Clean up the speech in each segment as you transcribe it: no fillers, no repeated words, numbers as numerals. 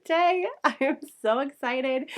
birthday. I am so excited.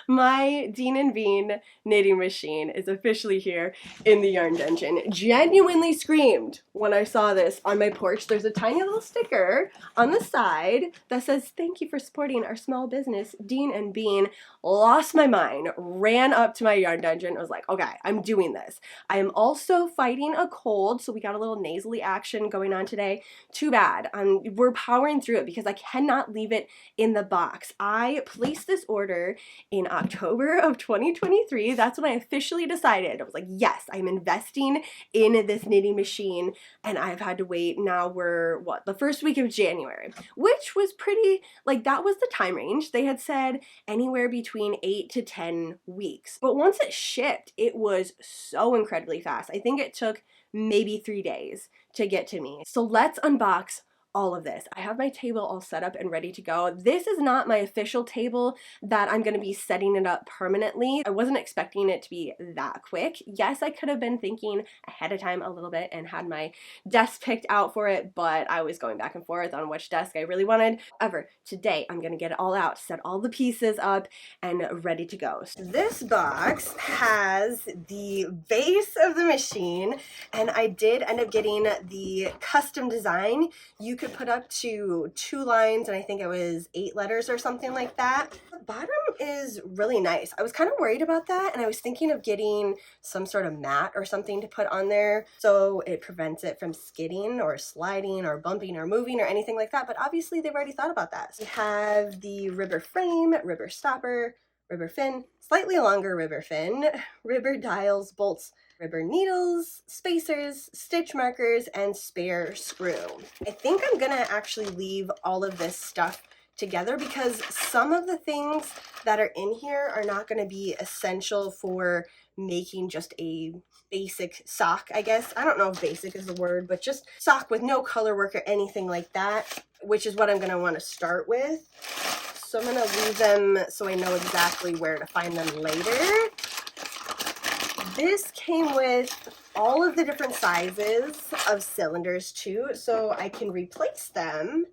My Dean and Bean knitting machine is officially here in the yarn dungeon. Genuinely screamed when I saw this on my porch. There's a tiny little sticker on the side that says, "Thank you for supporting our small business, Dean and Bean." Lost my mind, ran up to my yarn dungeon. I was like, okay, I'm doing this. I am also fighting a cold, so we got a little nasally action going on today. Too bad. We're powering through it because I cannot leave it in the box. I placed this order in October of 2023. That's when I officially decided. I was like, yes, I'm investing in this knitting machine, and I've had to wait. Now we're, the first week of January, which was pretty, that was the time range. They had said anywhere between 8 to 10 weeks. But once it shipped, it was so incredibly fast. I think it took maybe 3 days to get to me. So let's unbox all of this. I have my table all set up and ready to go. This is not my official table that I'm going to be setting it up permanently. I wasn't expecting it to be that quick. Yes, I could have been thinking ahead of time a little bit and had my desk picked out for it, but I was going back and forth on which desk I really wanted. However, today I'm going to get it all out, set all the pieces up, and ready to go. So this box has the base of the machine, and I did end up getting the custom design. You could put up to 2 lines, and I think it was 8 letters or something like that. The bottom is really nice. I was kind of worried about that, and I was thinking of getting some sort of mat or something to put on there so it prevents it from skidding or sliding or bumping or moving or anything like that, but obviously they've already thought about that. So we have the ribber frame, ribber stopper, ribber fin, slightly longer ribber fin, ribber dials, bolts, ribber needles, spacers, stitch markers, and spare screw. I think I'm gonna actually leave all of this stuff together because some of the things that are in here are not gonna be essential for making just a basic sock, I guess. I don't know if basic is the word, but just sock with no color work or anything like that, which is what I'm gonna wanna start with. So I'm gonna leave them so I know exactly where to find them later. This came with all of the different sizes of cylinders too, so I can replace them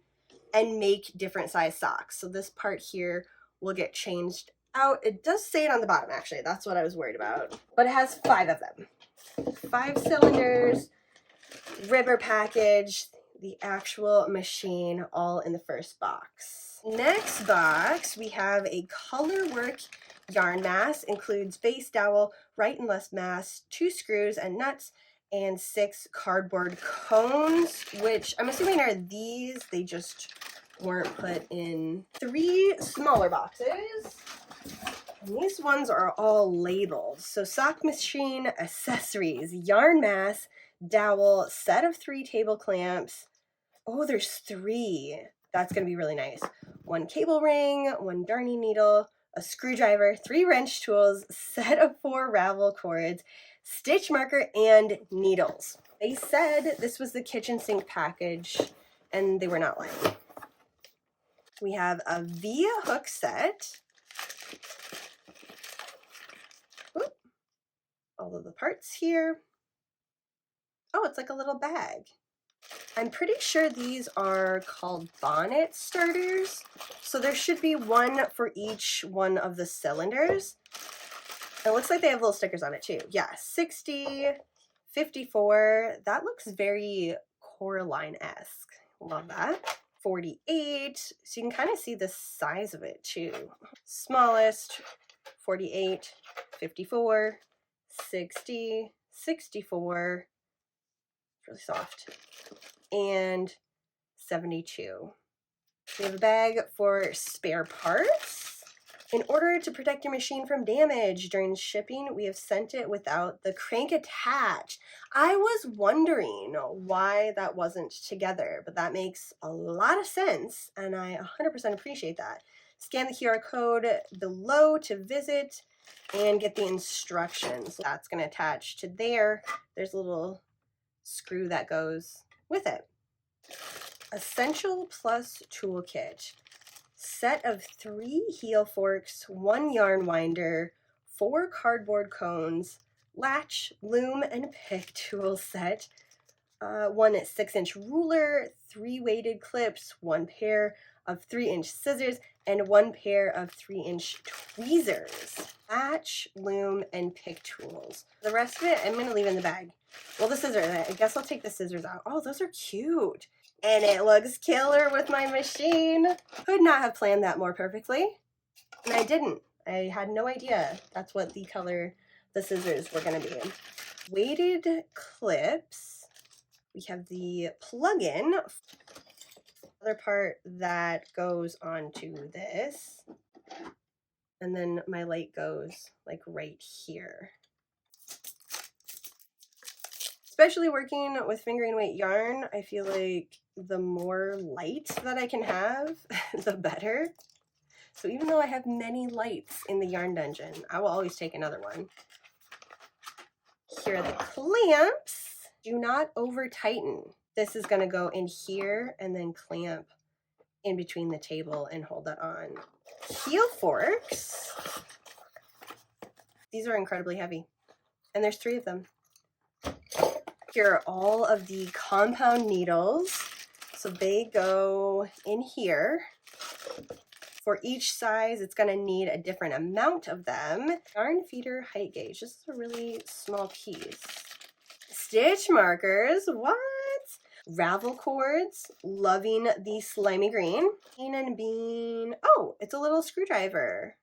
and make different size socks. So this part here will get changed out. It does say it on the bottom, actually. That's what I was worried about. But it has 5 of them. 5 cylinders, ribber package, the actual machine, all in the first box. Next box, we have a colorwork yarn mass. Includes base dowel, right and left mass, 2 screws and nuts, and 6 cardboard cones, which I'm assuming are these. They just weren't put in 3 smaller boxes. And these ones are all labeled. So sock machine accessories, yarn mass, dowel, set of 3 table clamps. Oh, there's 3. That's going to be really nice. 1 cable ring, 1 darning needle, a screwdriver, 3 wrench tools, set of 4 ravel cords, stitch marker, and needles. They said this was the kitchen sink package, and they were not lying. We have a V hook set. Oop. All of the parts here. Oh, it's like a little bag. I'm pretty sure these are called bonnet starters. So there should be 1 for each one of the cylinders. It looks like they have little stickers on it too. Yeah, 60, 54. That looks very Coraline-esque. Love that. 48. So you can kind of see the size of it too. Smallest, 48, 54, 60, 64. Really soft. And 72. We have a bag for spare parts. In order to protect your machine from damage during shipping, we have sent it without the crank attached. I was wondering why that wasn't together, but that makes a lot of sense, and I 100% appreciate that. Scan the QR code below to visit and get the instructions. That's going to attach to there. There's a little screw that goes with it. Essential Plus Toolkit. Set of 3 heel forks, 1 yarn winder, 4 cardboard cones, latch, loom, and pick tool set, 1 6-inch ruler, 3 weighted clips, 1 pair of 3-inch scissors, and 1 pair of 3-inch tweezers. Patch, loom, and pick tools. The rest of it, I'm going to leave in the bag. Well, the scissors, I guess I'll take the scissors out. Oh, those are cute. And it looks killer with my machine. Could not have planned that more perfectly. And I didn't. I had no idea that's what the color the scissors were going to be. Weighted clips. We have the plug-in. Other part that goes onto this. And then my light goes like right here. Especially working with fingering weight yarn, I feel like the more light that I can have, the better. So even though I have many lights in the yarn dungeon, I will always take another one. Here are the clamps. Do not over tighten. This is going to go in here and then clamp in between the table and hold that on. Heel forks. These are incredibly heavy, and there's 3 of them. Here are all of the compound needles. So they go in here. For each size, it's going to need a different amount of them. Yarn feeder height gauge. This is a really small piece. Stitch markers. What? Ravel cords. Loving the slimy green. Bean and bean. Oh, it's a little screwdriver.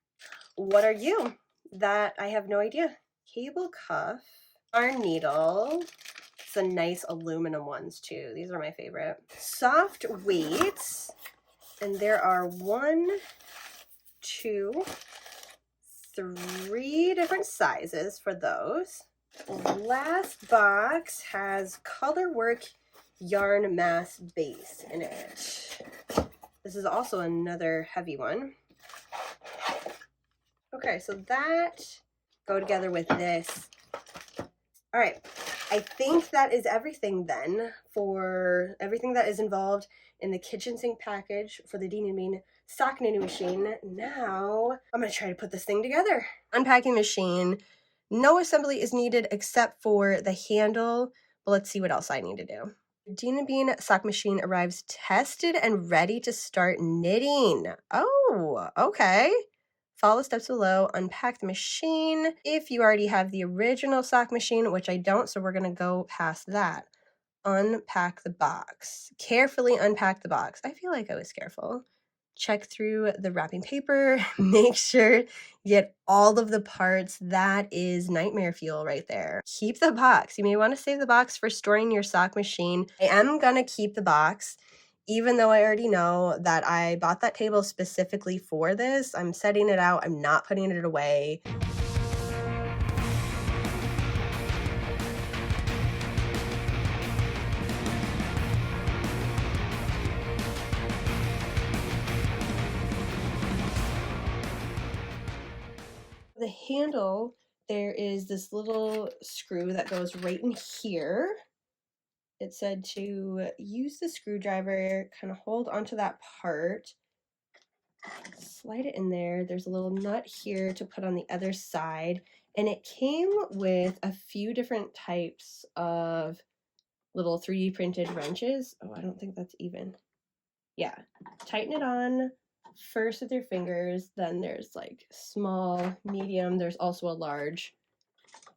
What are you? That I have no idea. Cable cuff. Yarn needle. It's a nice aluminum ones too. These are my favorite. Soft weights. And there are 1, 2, 3 different sizes for those. The last box has colorwork yarn mass base in it. This is also another heavy one. Okay, so that go together with this. All right, I think that is everything then for everything that is involved in the kitchen sink package for the Dean & Bean sock knitting machine. Now I'm going to try to put this thing together. Unpacking machine. No assembly is needed except for the handle, but let's see what else I need to do. Dean & Bean sock machine arrives tested and ready to start knitting. Oh, okay. Follow the steps below, unpack the machine. If you already have the original sock machine, which I don't, so we're going to go past that. Unpack the box. Carefully unpack the box. I feel like I was careful. Check through the wrapping paper. Make sure you get all of the parts. That is nightmare fuel right there. Keep the box. You may want to save the box for storing your sock machine. I am going to keep the box, even though I already know that I bought that table specifically for this. I'm setting it out. I'm not putting it away. The handle, there is this little screw that goes right in here. It said to use the screwdriver, kind of hold onto that part, slide it in there. There's a little nut here to put on the other side. And it came with a few different types of little 3D printed wrenches. Oh, I don't think that's even. Yeah, tighten it on first with your fingers, then there's like small, medium, there's also a large,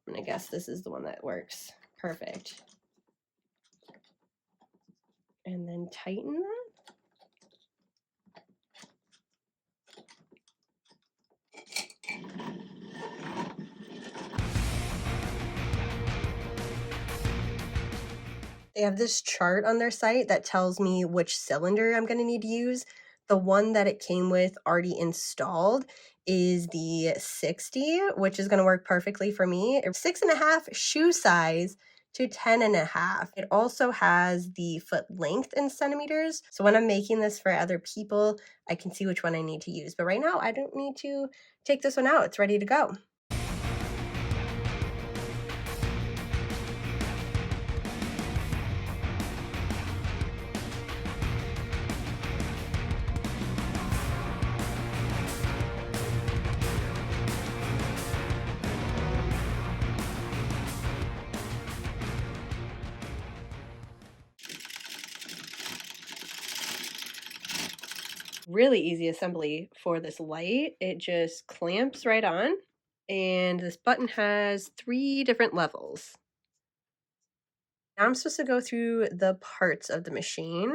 and I guess this is the one that works. Perfect. And then tighten that. They have this chart on their site that tells me which cylinder I'm going to need to use. The one that it came with already installed is the 60, which is going to work perfectly for me. 6.5 shoe size to 10.5. It also has the foot length in centimeters. So when I'm making this for other people, I can see which one I need to use. But right now, I don't need to take this one out. It's ready to go. Really easy assembly for this light. It just clamps right on, and this button has 3 different levels. Now I'm supposed to go through the parts of the machine.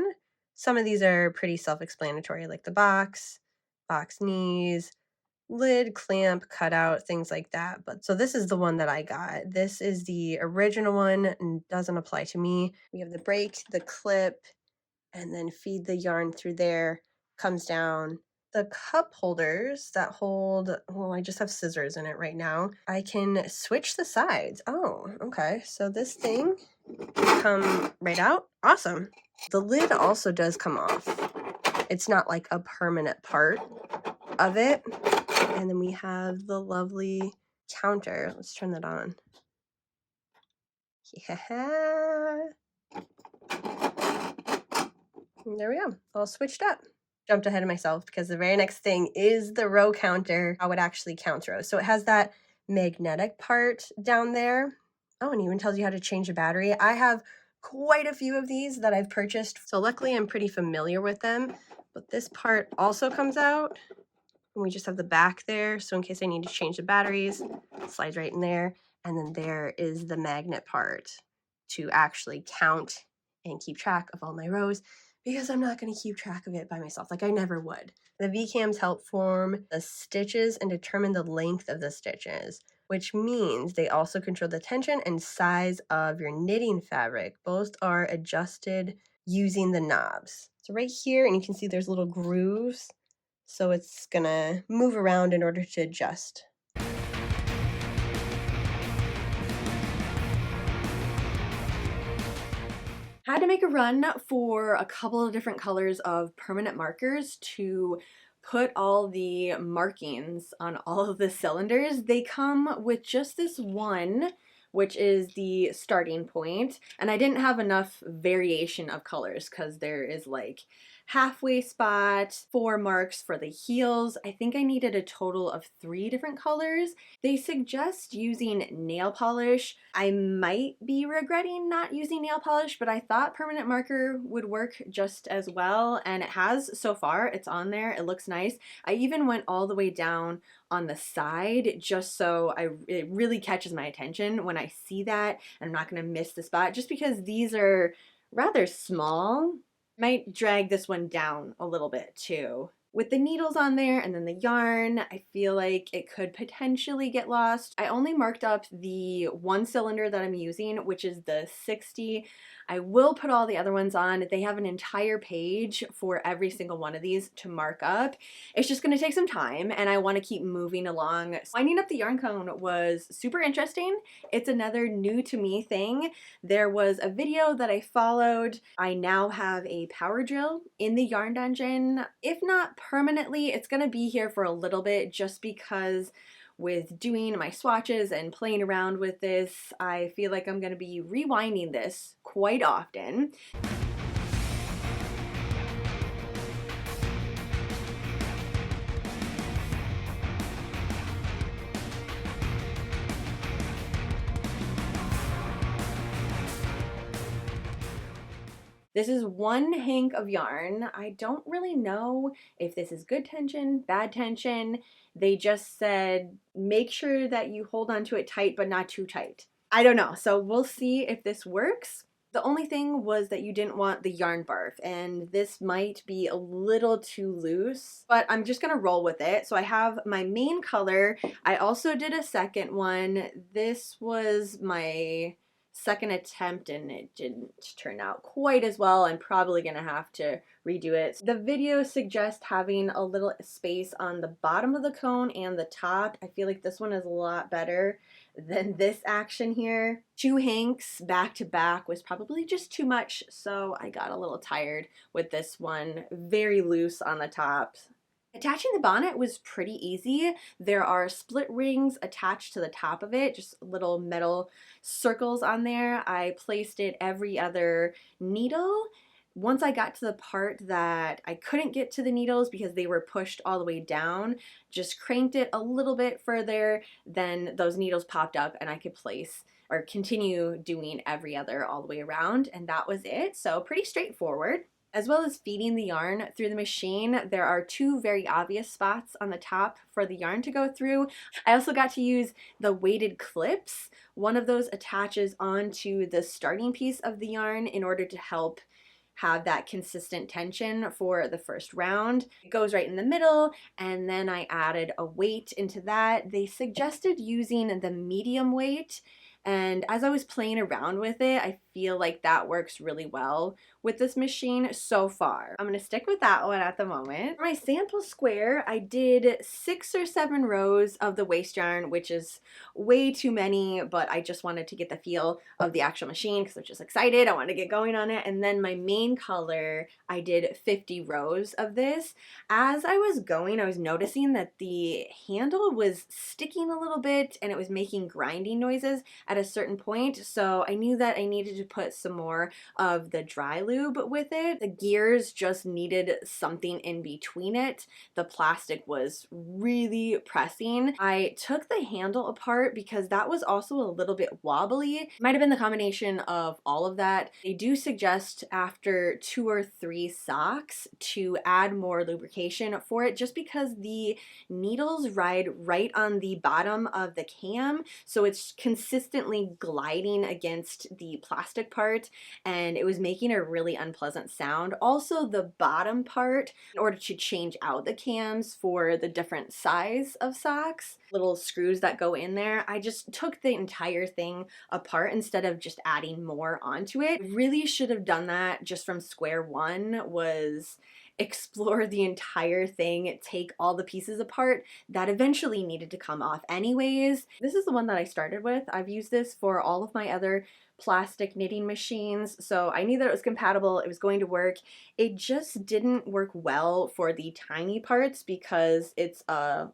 Some of these are pretty self-explanatory, like the box knees, lid, clamp, cutout, things like that. But so this is the one that I got. This is the original one and doesn't apply to me. We have the brake, the clip, and then feed the yarn through there, comes down. The cup holders that hold, well, I just have scissors in it right now. I can switch the sides. Oh, okay. So this thing come right out. Awesome. The lid also does come off. It's not like a permanent part of it. And then we have the lovely counter. Let's turn that on. Yeah. And there we go. All switched up. Jumped ahead of myself because the very next thing is the row counter, how it actually counts rows. So it has that magnetic part down there. Oh, and even tells you how to change the battery. I have quite a few of these that I've purchased. So luckily I'm pretty familiar with them, but this part also comes out. And we just have the back there. So in case I need to change the batteries, it slides right in there. And then there is the magnet part to actually count and keep track of all my rows, because I'm not going to keep track of it by myself, like I never would. The V-cams help form the stitches and determine the length of the stitches, which means they also control the tension and size of your knitting fabric. Both are adjusted using the knobs. So right here, and you can see there's little grooves, so it's gonna move around in order to adjust. Had to make a run for a couple of different colors of permanent markers to put all the markings on all of the cylinders. They come with just this one, which is the starting point, and I didn't have enough variation of colors because there is like halfway spot, 4 marks for the heels. I think I needed a total of 3 different colors. They suggest using nail polish. I might be regretting not using nail polish, but I thought permanent marker would work just as well, and it has so far. It's on there. It looks nice. I even went all the way down on the side just so it really catches my attention when I see that, and I'm not going to miss the spot just because these are rather small. Might drag this one down a little bit too. With the needles on there and then the yarn, I feel like it could potentially get lost. I only marked up the one cylinder that I'm using, which is the 60. I will put all the other ones on. They have an entire page for every single one of these to mark up. It's just going to take some time, and I want to keep moving along. Winding up the yarn cone was super interesting. It's another new to me thing. There was a video that I followed. I now have a power drill in the yarn dungeon. If not permanently, it's going to be here for a little bit just because with doing my swatches and playing around with this, I feel like I'm going to be rewinding this quite often. This is one hank of yarn. I don't really know if this is good tension, bad tension. They just said, make sure that you hold on to it tight, but not too tight. I don't know, so we'll see if this works. The only thing was that you didn't want the yarn barf, and this might be a little too loose, but I'm just gonna roll with it. So I have my main color. I also did a second one. This was my second attempt and it didn't turn out quite as well. I'm probably gonna have to redo it. The video suggests having a little space on the bottom of the cone and the top. I feel like this one is a lot better than this action here. 2 hanks back to back was probably just too much, so I got a little tired with this one. Very loose on the top. Attaching the bonnet was pretty easy. There are split rings attached to the top of it, just little metal circles on there. I placed it every other needle. Once I got to the part that I couldn't get to the needles because they were pushed all the way down, just cranked it a little bit further, then those needles popped up and I could place or continue doing every other all the way around, and that was it. So pretty straightforward. As well as feeding the yarn through the machine, there are two very obvious spots on the top for the yarn to go through. I also got to use the weighted clips. One of those attaches onto the starting piece of the yarn in order to help have that consistent tension for the first round. It goes right in the middle, and then I added a weight into that. They suggested using the medium weight, and as I was playing around with it, I feel like that works really well with this machine so far. I'm gonna stick with that one at the moment. For my sample square, I did 6 or 7 rows of the waste yarn, which is way too many, but I just wanted to get the feel of the actual machine because I'm just excited. I want to get going on it. And then my main color, I did 50 rows of this. As I was going, I was noticing that the handle was sticking a little bit and it was making grinding noises at a certain point. So I knew that I needed to put some more of the dry lube with it. The gears just needed something in between it. The plastic was really pressing. I took the handle apart because that was also a little bit wobbly. Might have been the combination of all of that. They do suggest after 2 or 3 socks to add more lubrication for it, just because the needles ride right on the bottom of the cam, so it's consistently gliding against the plastic part, and it was making a really unpleasant sound. Also, the bottom part, in order to change out the cams for the different size of socks, little screws that go in there, I just took the entire thing apart instead of just adding more onto it. Really should have done that just from square one, was explore the entire thing, take all the pieces apart that eventually needed to come off anyways. This is the one that I started with. I've used this for all of my other plastic knitting machines, so I knew that it was compatible, it was going to work. It just didn't work well for the tiny parts because it's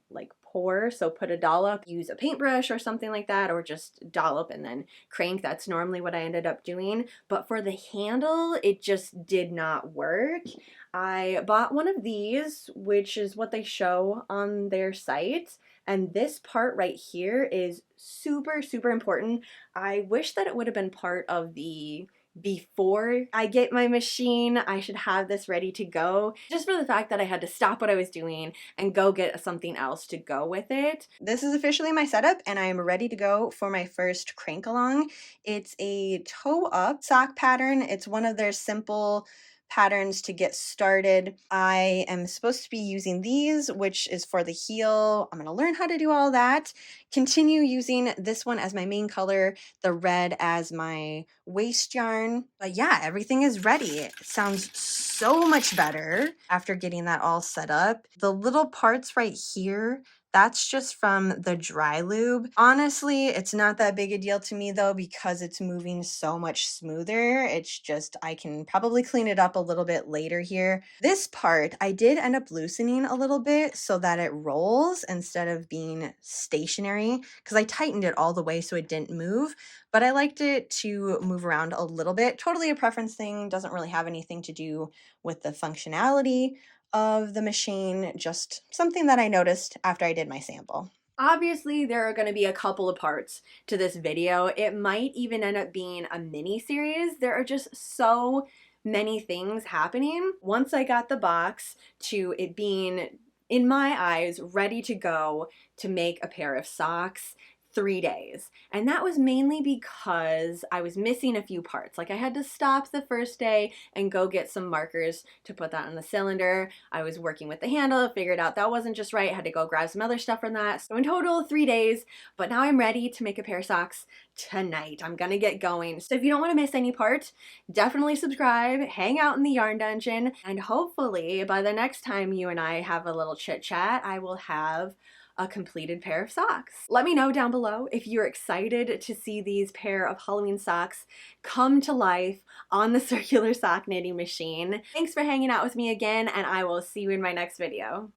like pour, so put a dollop, use a paintbrush or something like that, or just dollop and then crank. That's normally what I ended up doing. But for the handle, it just did not work. I bought one of these, which is what they show on their site. And this part right here is super, super important. I wish that it would have been part of the before I get my machine. I should have this ready to go, just for the fact that I had to stop what I was doing and go get something else to go with it. This is officially my setup and I am ready to go for my first crank along. It's a toe up sock pattern. It's one of their simple patterns to get started. I am supposed to be using these, which is for the heel. I'm going to learn how to do all that. Continue using this one as my main color, the red as my waist yarn. But yeah, everything is ready. It sounds so much better after getting that all set up. The little parts right here, that's just from the dry lube. Honestly, it's not that big a deal to me though, because it's moving so much smoother. It's just, I can probably clean it up a little bit later here. This part, I did end up loosening a little bit so that it rolls instead of being stationary, because I tightened it all the way so it didn't move, but I liked it to move around a little bit. Totally a preference thing, doesn't really have anything to do with the functionality of the machine, just something that I noticed after I did my sample. Obviously, there are going to be a couple of parts to this video. It might even end up being a mini series. There are just so many things happening. Once I got the box to it being, in my eyes, ready to go to make a pair of socks, 3 days. And that was mainly because I was missing a few parts. Like I had to stop the first day and go get some markers to put that on the cylinder. I was working with the handle, figured out that wasn't just right, had to go grab some other stuff from that. So in total, 3 days, but now I'm ready to make a pair of socks tonight. I'm gonna get going. So if you don't want to miss any part, definitely subscribe, hang out in the yarn dungeon, and hopefully by the next time you and I have a little chit chat, I will have a completed pair of socks. Let me know down below if you're excited to see these pair of Halloween socks come to life on the circular sock knitting machine. Thanks for hanging out with me again, and I will see you in my next video.